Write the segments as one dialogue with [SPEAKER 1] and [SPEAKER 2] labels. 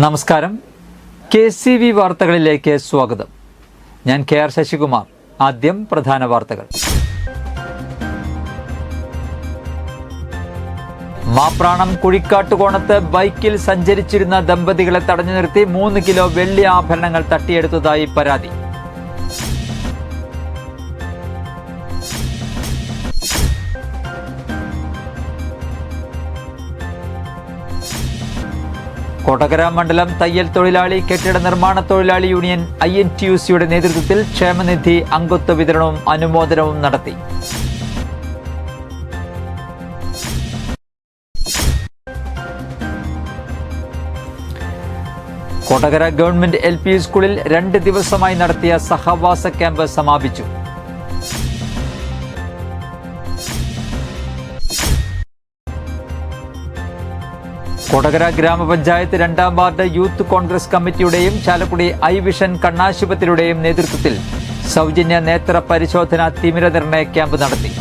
[SPEAKER 1] നമസ്കാരം. KCV വാർത്തകളിലേക്ക് സ്വാഗതം. ഞാൻ KR ശശികുമാർ. ആദ്യം പ്രധാന വാർത്തകൾ. മാപ്രാണം കുഴിക്കാട്ടുകോണത്ത് ബൈക്കിൽ സഞ്ചരിച്ചിരുന്ന ദമ്പതികളെ തടഞ്ഞു നിർത്തി 3 കിലോ വെള്ളി ആഭരണങ്ങൾ തട്ടിയെടുത്തതായി പരാതി. കൊടകര മണ്ഡലം തയ്യൽ തൊഴിലാളി കെട്ടിട നിർമ്മാണ തൊഴിലാളി യൂണിയൻ INTUCയുടെ നേതൃത്വത്തിൽ ക്ഷേമനിധി അംഗത്വ വിതരണവും അനുമോദനവും നടത്തി. കൊടകര ഗവൺമെന്റ് LP സ്കൂളിൽ 2 ദിവസമായി നടത്തിയ സഹവാസ ക്യാമ്പ് സമാപിച്ചു. കൊടകര ഗ്രാമപഞ്ചായത്ത് 2ാം വാർഡ് യൂത്ത് കോൺഗ്രസ് കമ്മിറ്റിയുടെയും ചാലക്കുടി ഐവിഷൻ കണ്ണാശുപത്രിയുടെയും നേതൃത്വത്തിൽ സൗജന്യ നേത്ര പരിശോധന തിമിര നിർണയ ക്യാമ്പ് നടത്തി.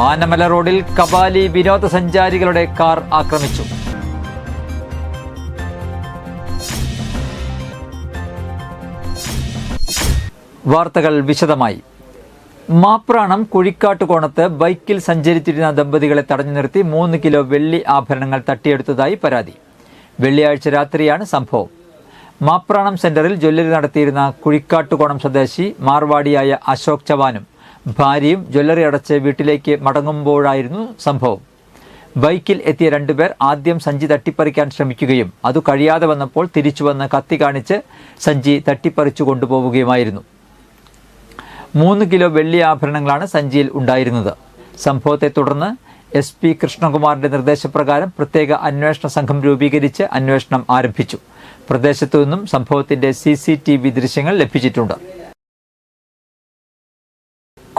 [SPEAKER 1] ആനമല റോഡിൽ കബാലി വിനോദസഞ്ചാരികളുടെ കാർ ആക്രമിച്ചു. വാർത്തകൾ വിശദമായി. മാപ്രാണം കുഴിക്കാട്ടുകോണത്ത് ബൈക്കിൽ സഞ്ചരിച്ചിരുന്ന ദമ്പതികളെ തടഞ്ഞു നിർത്തി 3 കിലോ വെള്ളി ആഭരണങ്ങൾ തട്ടിയെടുത്തതായി പരാതി. വെള്ളിയാഴ്ച രാത്രിയാണ് സംഭവം. മാപ്രാണം സെന്ററിൽ ജ്വല്ലറി നടത്തിയിരുന്ന കുഴിക്കാട്ടുകോണം സ്വദേശി മാർവാടിയായ അശോക് ചവാനും ഭാര്യയും ജ്വല്ലറി അടച്ച് വീട്ടിലേക്ക് മടങ്ങുമ്പോഴായിരുന്നു സംഭവം. ബൈക്കിൽ എത്തിയ 2 പേർ ആദ്യം സഞ്ചി തട്ടിപ്പറിക്കാൻ ശ്രമിക്കുകയും അതു കഴിയാതെ വന്നപ്പോൾ തിരിച്ചുവന്ന് കത്തി കാണിച്ച് സഞ്ചി തട്ടിപ്പറിച്ചു കൊണ്ടുപോവുകയുമായിരുന്നു. 3 കിലോ വെള്ളി ആഭരണങ്ങളാണ് സഞ്ചിയിൽ ഉണ്ടായിരുന്നത്. സംഭവത്തെ തുടർന്ന് SP കൃഷ്ണകുമാറിന്റെ നിർദ്ദേശപ്രകാരം പ്രത്യേക അന്വേഷണ സംഘം രൂപീകരിച്ച് അന്വേഷണം ആരംഭിച്ചു. പ്രദേശത്തു നിന്നും സംഭവത്തിന്റെ CCTV ദൃശ്യങ്ങൾ ലഭിച്ചിട്ടുണ്ട്.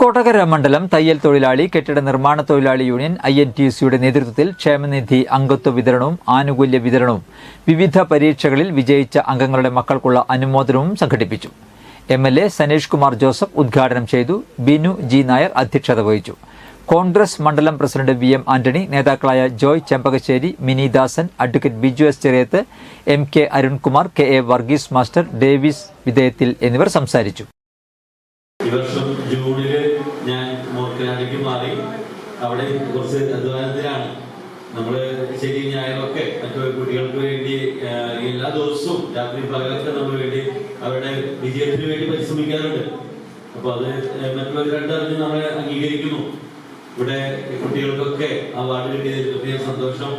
[SPEAKER 1] കൊടകര മണ്ഡലം തയ്യൽ തൊഴിലാളി കെട്ടിട നിർമ്മാണ തൊഴിലാളി യൂണിയൻ INTUCയുടെ നേതൃത്വത്തിൽ ക്ഷേമനിധി അംഗത്വ വിതരണവും ആനുകൂല്യ വിതരണവും വിവിധ പരീക്ഷകളിൽ വിജയിച്ച അംഗങ്ങളുടെ മക്കൾക്കുള്ള അനുമോദനവും സംഘടിപ്പിച്ചു. MLA സനീഷ് കുമാർ ജോസഫ് ഉദ്ഘാടനം ചെയ്തു. ബിനു G നായർ അധ്യക്ഷത വഹിച്ചു. കോൺഗ്രസ് മണ്ഡലം പ്രസിഡന്റ് VM ആന്റണി, നേതാക്കളായ Joy Chembakassery, Mini Dasan, advocate Biju S Cheriyath, MK Arunkumar, KA Varghese master, Davis വിധേയത്തിൽ എന്നിവർ സംസാരിച്ചു.
[SPEAKER 2] ഈ വർഷം ജൂണിൽ ഞാൻ മോർക്കനാട്ടിലേക്ക് മാറി. അവിടെ കുറച്ച് അധ്വാനത്തിലാണ്. നമ്മൾ ശരി ഞായറൊക്കെ മറ്റു കുട്ടികൾക്ക് വേണ്ടി എല്ലാ ദിവസവും രാത്രി പകലൊക്കെ നമ്മൾ വേണ്ടി അവരുടെ വിജയത്തിന് വേണ്ടി പരിശ്രമിക്കാറുണ്ട്. അപ്പോൾ അത് മറ്റുള്ളവർ കണ്ടറിഞ്ഞ് നമ്മളെ അംഗീകരിക്കുന്നു. ഇവിടെ കുട്ടികൾക്കൊക്കെ അവാർഡ് കിട്ടിയതിൽ പ്രത്യേക സന്തോഷം.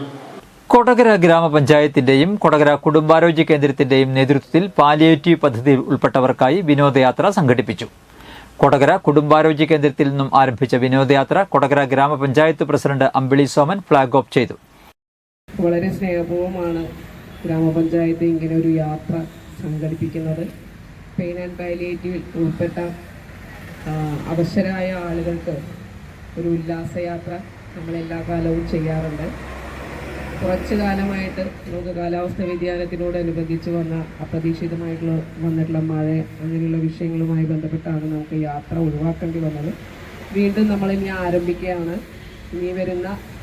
[SPEAKER 1] കൊടകര ഗ്രാമപഞ്ചായത്തിന്റെയും കൊടകര കുടുംബാരോഗ്യ കേന്ദ്രത്തിന്റെയും നേതൃത്വത്തിൽ പാലിയേറ്റീവ് പദ്ധതിയിൽ ഉൾപ്പെട്ടവർക്കായി വിനോദയാത്ര സംഘടിപ്പിച്ചു. കൊടകര കുടുംബാരോഗ്യ കേന്ദ്രത്തിൽ നിന്നും ആരംഭിച്ച വിനോദയാത്ര കൊടകര ഗ്രാമപഞ്ചായത്ത് പ്രസിഡന്റ് അമ്പിളി സോമൻ ഫ്ളാഗ് ഓഫ് ചെയ്തു.
[SPEAKER 3] വളരെ സ്നേഹപൂർവ്വമാണ് ഗ്രാമപഞ്ചായത്ത് ഇങ്ങനെ ഒരു യാത്ര സംഘടിപ്പിക്കുന്നത്. പെയിൻ ആൻഡ് പാലിയേറ്റീവിൽ ഉൾപ്പെട്ട അവശരായ ആളുകൾക്ക് ഒരു ഉല്ലാസയാത്ര നമ്മളെല്ലാ കാലവും ചെയ്യാറുണ്ട്. കുറച്ചു കാലമായിട്ട് നമുക്ക് കാലാവസ്ഥ വ്യതിയാനത്തിനോടനുബന്ധിച്ച് അപ്രതീക്ഷിതമായിട്ടുള്ള വന്നിട്ടുള്ള മഴ അങ്ങനെയുള്ള വിഷയങ്ങളുമായി ബന്ധപ്പെട്ടാണ് നമുക്ക് യാത്ര ഒഴിവാക്കേണ്ടി വന്നത്. വീണ്ടും നമ്മളിനി ആരംഭിക്കുകയാണ്.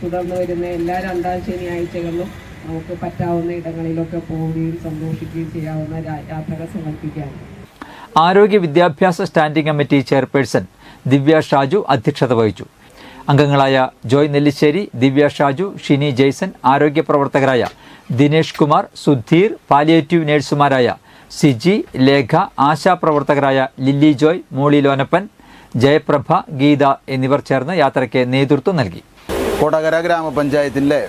[SPEAKER 3] തുടർന്ന് വരുന്ന എല്ലാ 2ാം ശനിയാഴ്ചകളിലും നമുക്ക് പറ്റാവുന്ന ഇടങ്ങളിലൊക്കെ പോവുകയും സന്തോഷിക്കുകയും ചെയ്യാവുന്ന യാത്രകൾ സംഘടിപ്പിക്കുകയാണ്.
[SPEAKER 1] ആരോഗ്യ വിദ്യാഭ്യാസ സ്റ്റാൻഡിംഗ് കമ്മിറ്റി ചെയർപേഴ്സൺ ദിവ്യ ഷാജു അധ്യക്ഷത വഹിച്ചു. അംഗങ്ങളായ ജോയ് നെല്ലിശ്ശേരി, ദിവ്യ ഷാജു, ഷിനി ജെയ്സൺ, ആരോഗ്യ പ്രവർത്തകരായ ദിനേഷ് കുമാർ, സുധീർ, പാലിയേറ്റീവ് നഴ്സുമാരായ സിജി, ലേഖ, ആശാപ്രവർത്തകരായ ലില്ലി ജോയ്, മോളി ലോനപ്പൻ, ജയപ്രഭ, ഗീത എന്നിവർ ചേർന്ന് യാത്രയ്ക്ക് നേതൃത്വം നൽകി.
[SPEAKER 4] കൊടകര ഗ്രാമപഞ്ചായത്തിൻ്റെ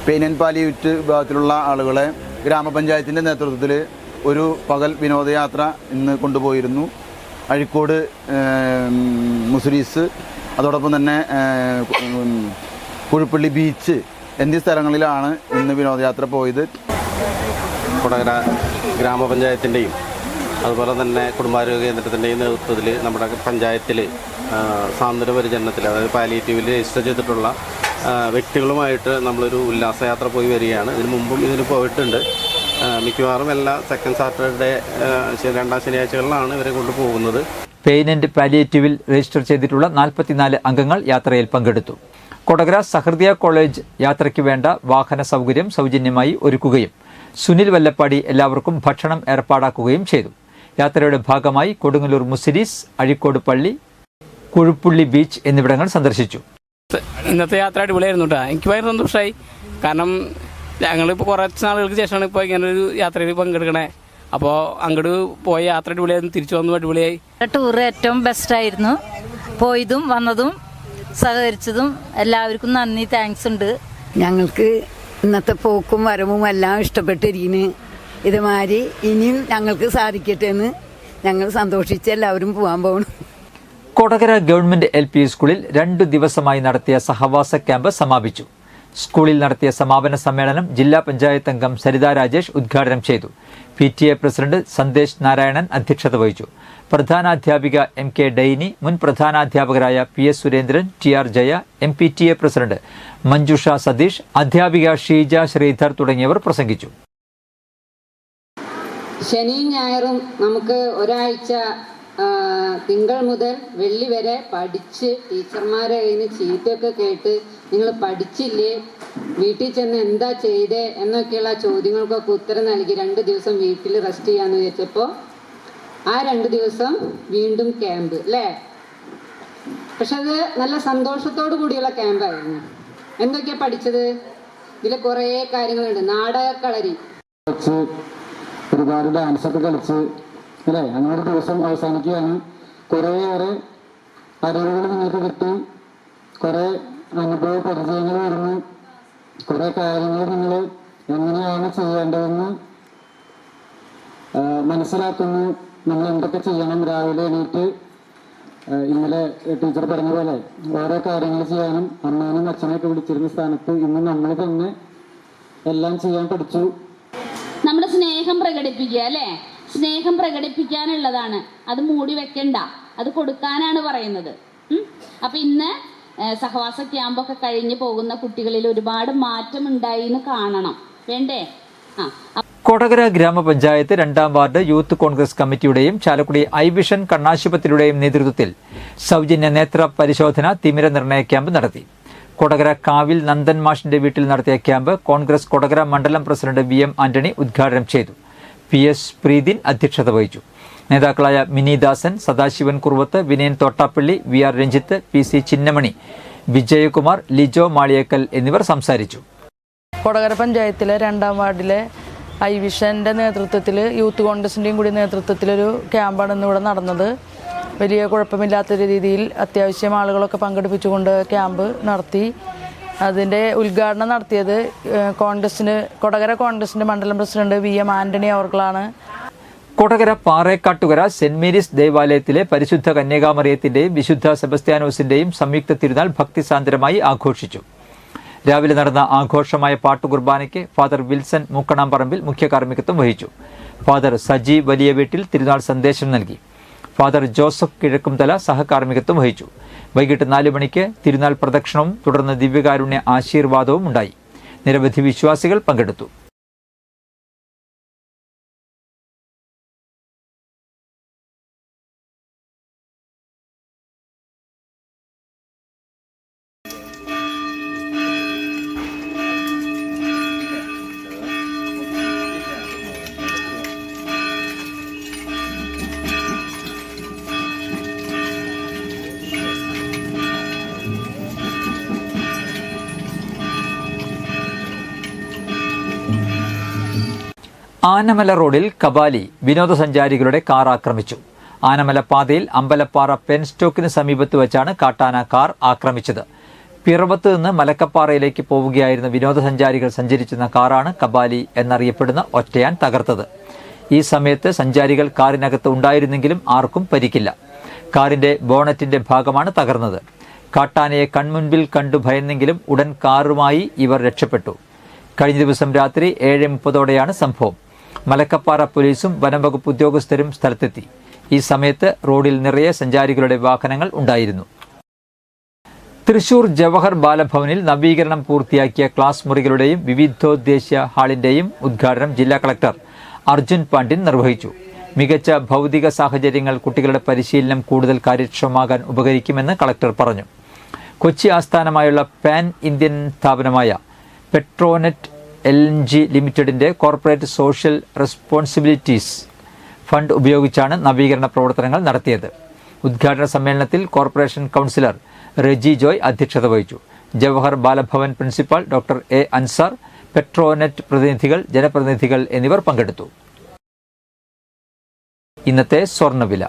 [SPEAKER 4] പെയിൻ ആൻഡ് പാലിയേറ്റീവ് വിഭാഗത്തിലുള്ള ആളുകളെ ഗ്രാമപഞ്ചായത്തിൻ്റെ നേതൃത്വത്തിൽ ഒരു പകൽ വിനോദയാത്ര ഇന്ന് കൊണ്ടുപോയിരുന്നു. അഴീക്കോട്, മുസിരീസ്, അതോടൊപ്പം തന്നെ കുഴിപ്പള്ളി ബീച്ച് എന്നീ സ്ഥലങ്ങളിലാണ് ഇന്ന് വിനോദയാത്ര പോയത്.
[SPEAKER 5] കൊടകര ഗ്രാമപഞ്ചായത്തിൻ്റെയും അതുപോലെ തന്നെ കുടുംബാരോഗ്യ കേന്ദ്രത്തിൻ്റെയും നേതൃത്വത്തിൽ നമ്മുടെ പഞ്ചായത്തിൽ സാന്ത്വന പരിചരണത്തിൽ, അതായത് പാലിയേറ്റീവിൽ രജിസ്റ്റർ ചെയ്തിട്ടുള്ള വ്യക്തികളുമായിട്ട് നമ്മളൊരു ഉല്ലാസയാത്ര പോയി വരികയാണ്. ഇതിനു മുമ്പും ഇതിന് പോയിട്ടുണ്ട്. മിക്കവാറും എല്ലാ സെക്കൻഡ് സാറ്റർഡേ 2ാം ശനിയാഴ്ചകളിലാണ് ഇവരെ കൊണ്ടുപോകുന്നത്.
[SPEAKER 1] പെയിൻ ആൻഡ് പാലിയേറ്റീവിൽ രജിസ്റ്റർ ചെയ്തിട്ടുള്ള 44 അംഗങ്ങൾ യാത്രയിൽ പങ്കെടുത്തു. കൊടകര സഹൃദയ കോളേജ് യാത്രയ്ക്ക് വേണ്ട വാഹന സൗകര്യം സൗജന്യമായി ഒരുക്കുകയും സുനിൽ വല്ലപ്പാടി എല്ലാവർക്കും ഭക്ഷണം ഏർപ്പാടാക്കുകയും ചെയ്തു. യാത്രയുടെ ഭാഗമായി കൊടുങ്ങല്ലൂർ മുസിരീസ്, അഴീക്കോട് പള്ളി, കുഴുപ്പുള്ളി ബീച്ച് എന്നിവിടങ്ങൾ സന്ദർശിച്ചു.
[SPEAKER 6] ഇന്നത്തെ യാത്ര അടിപൊളിയായിരുന്നു കേട്ടോ. എനിക്ക് ഭയങ്കര സന്തോഷമായി. കാരണം ഞങ്ങളിപ്പോൾ കുറച്ച് നാളുകൾക്ക് ശേഷമാണ് ഇപ്പോൾ ഇങ്ങനൊരു യാത്രയിൽ പങ്കെടുക്കണേ. അപ്പോൾ അങ്ങോട്ട് പോയ യാത്ര അടിപൊളിയായിരുന്നു, തിരിച്ചു വന്നു അടിപൊളിയായി.
[SPEAKER 7] ടൂർ ഏറ്റവും ബെസ്റ്റായിരുന്നു. പോയതും വന്നതും സഹകരിച്ചതും എല്ലാവർക്കും നന്ദി, താങ്ക്സ് ഉണ്ട്.
[SPEAKER 8] ഞങ്ങൾക്ക് ഇന്നത്തെ പോക്കും വരവും എല്ലാം ഇഷ്ടപ്പെട്ടിരിക്കുന്നു. ഇതുമാതിരി ഇനിയും ഞങ്ങൾക്ക് സാധിക്കട്ടെ എന്ന് ഞങ്ങൾ സന്തോഷിച്ച് എല്ലാവരും പോകാൻ പോകണം.
[SPEAKER 1] കൊടകര ഗവൺമെന്റ് LP സ്കൂളിൽ 2 ദിവസമായി നടത്തിയ സഹവാസ ക്യാമ്പ് സമാപിച്ചു. സ്കൂളിൽ നടത്തിയ സമാപന സമ്മേളനം ജില്ലാ പഞ്ചായത്ത് അംഗം സരിത രാജേഷ് ഉദ്ഘാടനം ചെയ്തു. PTA പ്രസിഡന്റ് സന്ദേശ് നാരായണൻ അധ്യക്ഷത വഹിച്ചു. പ്രധാനാധ്യാപിക MK ഡൈനി, മുൻ പ്രധാനാധ്യാപകരായ PS Surendran, TR Jaya, MPTA president Manjusha Satheesh, അധ്യാപിക ഷീജ ശ്രീധർ തുടങ്ങിയവർ പ്രസംഗിച്ചു.
[SPEAKER 9] ശനിയും ഞായറും നമുക്ക് ഒരാഴ്ച തിങ്കൾ മുതൽ വെള്ളി വരെ പഠിച്ച് ടീച്ചർമാരെ കയ്യിൽ നിന്ന് ചീത്തയൊക്കെ കേട്ട് നിങ്ങൾ പഠിച്ചില്ലേ, വീട്ടിൽ ചെന്ന് എന്താ ചെയ്തേ എന്നൊക്കെയുള്ള ചോദ്യങ്ങൾക്കൊക്കെ ഉത്തരം നൽകി 2 ദിവസം വീട്ടിൽ റെസ്റ്റ് ചെയ്യാമെന്ന് വിചാരിച്ചപ്പോൾ ആ 2 ദിവസം വീണ്ടും ക്യാമ്പ് അല്ലേ. പക്ഷെ അത് നല്ല സന്തോഷത്തോടു കൂടിയുള്ള ക്യാമ്പായിരുന്നു. എന്തൊക്കെയാണ് പഠിച്ചത്? ഇതിൽ കുറേ കാര്യങ്ങളുണ്ട്. നാടകക്കളരി,
[SPEAKER 10] ഒരുപാട് ഡാൻസൊക്കെ കളിച്ച് അല്ലേ, അങ്ങനെ ഒരു ദിവസം അവസാനിക്കുകയാണ്. കുറേയേറെ അറിവുകൾ നിങ്ങൾക്ക് കിട്ടി, കുറേ അനുഭവ പരിചയങ്ങൾ വരുന്നു, കുറേ കാര്യങ്ങൾ നിങ്ങൾ എങ്ങനെയാണ് ചെയ്യേണ്ടതെന്ന് മനസ്സിലാക്കുന്നു. നമ്മൾ എന്തൊക്കെ ചെയ്യണം, രാവിലെ എണീറ്റ് ഇന്നലെ ടീച്ചർ പറഞ്ഞ പോലെ ഓരോ കാര്യങ്ങൾ ചെയ്യാനും അമ്മേനും അച്ഛനെയൊക്കെ വിളിച്ചിരുന്ന സ്ഥാനത്ത് ഇന്ന് നമ്മൾ തന്നെ എല്ലാം ചെയ്യാൻ പഠിച്ചു.
[SPEAKER 11] നമ്മുടെ സ്നേഹം പ്രകടിപ്പിക്കുക അല്ലേ. സ്നേഹം പ്രകടിപ്പിക്കാനുള്ളതാണ്, അത് മൂടി വെക്കണ്ട, അത് കൊടുക്കാനാണ് പറയുന്നത്. അപ്പം ഇന്ന് സഹവാസ ക്യാമ്പൊക്കെ കഴിഞ്ഞ് പോകുന്ന കുട്ടികളിൽ ഒരുപാട് മാറ്റം ഉണ്ടായി എന്ന് കാണണം, വേണ്ടേ?
[SPEAKER 1] കൊടകര ഗ്രാമപഞ്ചായത്ത് 2ാം വാർഡ് യൂത്ത് കോൺഗ്രസ് കമ്മിറ്റിയുടെയും ചാലക്കുടി ഐവിഷൻ കണ്ണാശുപത്രിയുടെയും നേതൃത്വത്തിൽ സൗജന്യ നേത്ര പരിശോധന തിമിര നിർണയ ക്യാമ്പ് നടത്തി. കൊടകര കാവിൽ നന്ദൻ മാഷിന്റെ വീട്ടിൽ നടത്തിയ ക്യാമ്പ് കോൺഗ്രസ് കൊടകര മണ്ഡലം പ്രസിഡന്റ് VM ആന്റണി ഉദ്ഘാടനം ചെയ്തു. PS പ്രീതിൻ അധ്യക്ഷത വഹിച്ചു. നേതാക്കളായ മിനി ദാസൻ, സദാശിവൻ കുറുവത്ത്, വിനയൻ തോട്ടാപ്പള്ളി, VR രഞ്ജിത്ത്, PC ചിന്നമണി, വിജയകുമാർ, ലിജോ മാളിയേക്കൽ എന്നിവർ സംസാരിച്ചു.
[SPEAKER 12] കൊടകര പഞ്ചായത്തിലെ 2ാം വാർഡിലെ ഐവിഷന്റെ നേതൃത്വത്തിൽ യൂത്ത് കോൺഗ്രസിൻ്റെയും കൂടി നേതൃത്വത്തിലൊരു ക്യാമ്പാണ് ഇന്നിവിടെ നടന്നത്. വലിയ കുഴപ്പമില്ലാത്ത രീതിയിൽ അത്യാവശ്യം ആളുകളൊക്കെ പങ്കെടുപ്പിച്ചുകൊണ്ട് ക്യാമ്പ് നടത്തി. അതിൻ്റെ ഉദ്ഘാടനം നടത്തിയത് കൊടകര കോൺഗ്രസിൻ്റെ മണ്ഡലം പ്രസിഡന്റ് VM ആന്റണി അവർകളാണ്.
[SPEAKER 1] കൊടകര പാറേക്കാട്ടുകര സെന്റ് മേരീസ് ദേവാലയത്തിലെ പരിശുദ്ധ കന്യകാമറിയത്തിന്റെയും വിശുദ്ധ സെബസ്ത്യാനോസിന്റെയും സംയുക്ത തിരുനാൾ ഭക്തിസാന്ദ്രമായി ആഘോഷിച്ചു. രാവിലെ നടന്ന ആഘോഷമായ പാട്ടുകുർബാനയ്ക്ക് ഫാദർ വിൽസൺ മൂക്കണാംപറമ്പിൽ മുഖ്യ കാർമ്മികത്വം വഹിച്ചു. ഫാദർ സജി വലിയ വീട്ടിൽ തിരുനാൾ സന്ദേശം നൽകി. ഫാദർ ജോസഫ് കിഴക്കുംതല സഹകാർമ്മികത്വം വഹിച്ചു. വൈകിട്ട് 4 മണിക്ക് തിരുനാൾ പ്രദക്ഷിണവും തുടർന്ന് ദിവ്യകാരുണ്യ ആശീർവാദവും ഉണ്ടായി. നിരവധി വിശ്വാസികൾ പങ്കെടുത്തു. ആനമല റോഡിൽ കബാലി വിനോദസഞ്ചാരികളുടെ കാർ ആക്രമിച്ചു. ആനമല പാതയിൽ അമ്പലപ്പാറ പെൻസ്റ്റോക്കിന് സമീപത്ത് വെച്ചാണ് കാട്ടാന കാർ ആക്രമിച്ചത്. പിറവത്ത് നിന്ന് മലക്കപ്പാറയിലേക്ക് പോവുകയായിരുന്ന വിനോദസഞ്ചാരികൾ സഞ്ചരിച്ചിരുന്ന കാറാണ് കബാലി എന്നറിയപ്പെടുന്ന ഒറ്റയാൻ തകർത്തത്. ഈ സമയത്ത് സഞ്ചാരികൾ കാറിനകത്ത് ഉണ്ടായിരുന്നെങ്കിലും ആർക്കും പരിക്കില്ല. കാറിന്റെ ബോണറ്റിന്റെ ഭാഗമാണ് തകർന്നത്. കാട്ടാനയെ കൺമുൻപിൽ കണ്ടു ഭയന്നെങ്കിലും ഉടൻ കാറുമായി ഇവർ രക്ഷപ്പെട്ടു. കഴിഞ്ഞ ദിവസം രാത്രി 7:30ഓടെയാണ് സംഭവം. മലക്കപ്പാറ പോലീസും വനംവകുപ്പ് ഉദ്യോഗസ്ഥരും സ്ഥലത്തെത്തി. ഈ സമയത്ത് റോഡിൽ നിറയെ സഞ്ചാരികളുടെ വാഹനങ്ങൾ ഉണ്ടായിരുന്നു. തൃശൂർ ജവഹർ ബാലഭവനിൽ നവീകരണം പൂർത്തിയാക്കിയ ക്ലാസ് മുറികളുടെയും വിവിധോദ്ദേശ്യ ഹാളിന്റെയും ഉദ്ഘാടനം ജില്ലാ കളക്ടർ അർജുൻ പാണ്ഡ്യൻ നിർവഹിച്ചു. മികച്ച ഭൗതിക സാഹചര്യങ്ങൾ കുട്ടികളുടെ പരിശീലനം കൂടുതൽ കാര്യക്ഷമമാകാൻ ഉപകരിക്കുമെന്ന് കളക്ടർ പറഞ്ഞു. കൊച്ചി ആസ്ഥാനമായുള്ള പാൻ ഇന്ത്യൻ സ്ഥാപനമായ പെട്രോനെറ്റ് LNG ലിമിറ്റഡിൻ്റെ കോർപ്പറേറ്റ് സോഷ്യൽ റെസ്പോൺസിബിലിറ്റീസ് ഫണ്ട് ഉപയോഗിച്ചാണ് നവീകരണ പ്രവർത്തനങ്ങൾ നടത്തിയത്. ഉദ്ഘാടന സമ്മേളനത്തിൽ കോർപ്പറേഷൻ കൗൺസിലർ റെജി ജോയ് അധ്യക്ഷത വഹിച്ചു. Jawahar Balabhavan principal doctor A. Ansar, Petronet പ്രതിനിധികൾ, ജനപ്രതിനിധികൾ എന്നിവർ പങ്കെടുത്തു. ഇന്നത്തെ സ്വർണ്ണവില.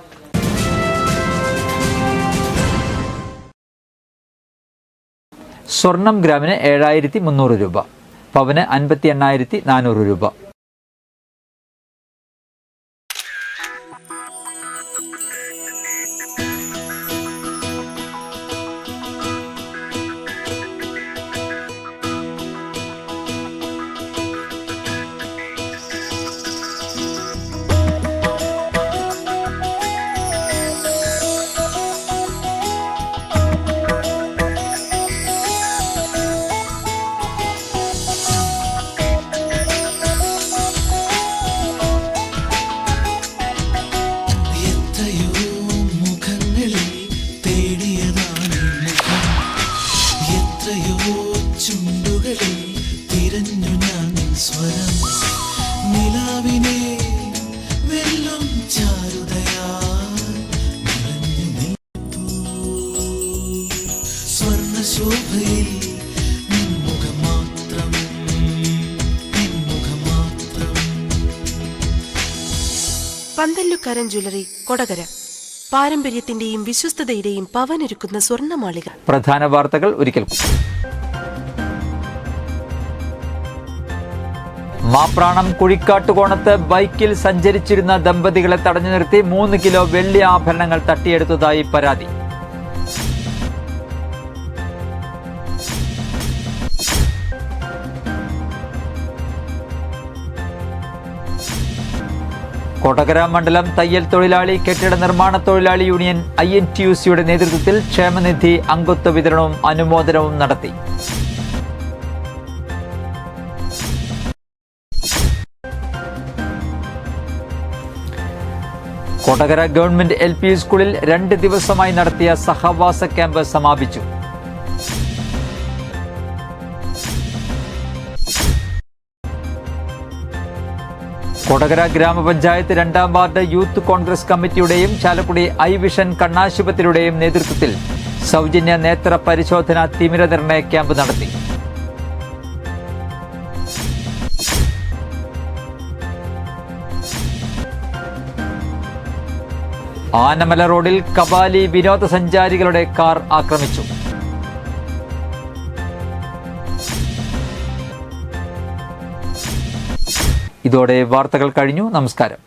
[SPEAKER 1] സ്വർണം ഗ്രാമിന് 7300 രൂപ, പവന് 58,400 രൂപ.
[SPEAKER 13] പന്തല്ലുക്കാരൻ ജ്വല്ലറി, കൊടകര. പാരമ്പര്യത്തിന്റെയും വിശ്വസ്തതയുടെയും പവനൊരുക്കുന്ന സ്വർണ്ണമാളിക.
[SPEAKER 1] പ്രധാന വാർത്തകൾ ഒരിക്കൽ. മാപ്രാണം കുഴിക്കാട്ടുകോണത്ത് ബൈക്കിൽ സഞ്ചരിച്ചിരുന്ന ദമ്പതികളെ തടഞ്ഞു നിർത്തി 3 കിലോ വെള്ളി ആഭരണങ്ങൾ തട്ടിയെടുത്തതായി പരാതി. കൊടകര മണ്ഡലം തയ്യൽ തൊഴിലാളി കെട്ടിട നിർമ്മാണ തൊഴിലാളി യൂണിയൻ INTUC-യുടെ നേതൃത്വത്തിൽ ക്ഷേമനിധി അംഗത്വ വിതരണവും അനുമോദനവും നടത്തി. കൊടകര ഗവൺമെന്റ് LP സ്കൂളിൽ 2 ദിവസമായി നടത്തിയ സഹവാസ ക്യാമ്പ് സമാപിച്ചു. കൊടകര ഗ്രാമപഞ്ചായത്ത് 2-ാം വാർഡ് യൂത്ത് കോൺഗ്രസ് കമ്മിറ്റിയുടെയും ചാലക്കുടി ഐവിഷൻ കണ്ണാശുപത്രിയുടെയും നേതൃത്വത്തിൽ സൗജന്യ നേത്ര പരിശോധന തിമിര നിർണയ ക്യാമ്പ് നടത്തി. ആനമല റോഡിൽ കബാലി വിനോദസഞ്ചാരികളുടെ കാർ ആക്രമിച്ചു. ഇതോടെ വാർത്തകൾ കഴിഞ്ഞു. നമസ്കാരം.